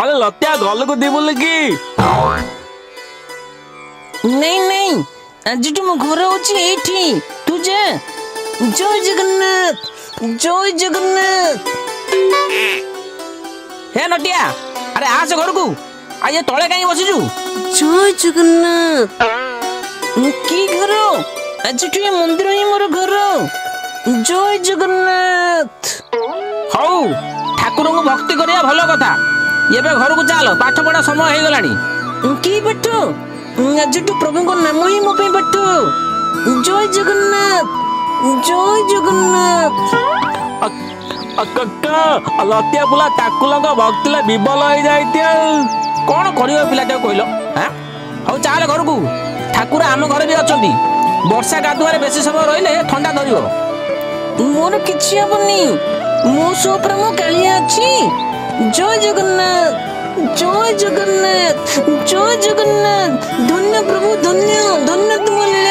আরে লতিয়া ঘরକୁ ଯିବୁନି କି? नहीं नहीं ଆଜିଠୁ ମୋ ଘର ହଉଛି ଏଇଠି ତୁ ଯା। ଜୟ ଜଗନ୍ନାଥ ଜୟ ଜଗନ୍ନାଥ। ହେ ନଟିଆ ଆରେ ଆସ ଘରକୁ। ଆଜି ତଳେ କାହିଁ ବସିଛୁ? ଜୟ ଜଗନ୍ନାଥ। କି ଘର? ଆଜିଠୁ ଏ ମନ୍ଦିର ହିଁ ମୋର ଘର। ଜୟ ଜଗନ୍ନାଥ। ହଉ ଠାକୁରଙ୍କୁ ଭକ୍ତି କରିବା ଭଲ କଥା। ଏବେ ଘରକୁ ଚାଲ, ପାଠ ପଢା ସମୟ ହେଇଗଲାଣି। କି ପାଠ? ଆଜିଠୁ ପ୍ରଭୁଙ୍କ ନାମ ହିଁ ମୋ ପାଇଁ ପାଠ। ଜୟ ଜଗନ୍ନାଥ ଜୟ ଜଗନ୍ନାଥ। ଲତିଆ ପୁଲା ଠାକୁରଙ୍କ ଭକ୍ତିରେ ବିବଲ ହେଇଯାଇଛି ଆଉ କଣ କରିବ ପିଲାଟାକୁ କହିଲ? ହଉ ଚାଲ ଘରକୁ, ଠାକୁର ଆମ ଘରେ ବି ଅଛନ୍ତି। ବର୍ଷା କାଦୁଆରେ ବେଶୀ ସମୟ ରହିଲେ ଥଣ୍ଡା ଧରିବ। ମୋର କିଛି ହବନି, ମୋ ସହ ପ୍ରେମ କାଳିଆ ଅଛି। ଜୟ ଜଗନ୍ନାଥ ଜୟ ଜଗନ୍ନାଥ ଜୟ ଜଗନ୍ନାଥ। ଧନ୍ୟ ପ୍ରଭୁ ଧନ୍ୟ ଧନ୍ୟ ତୁମ ଲୀଳା।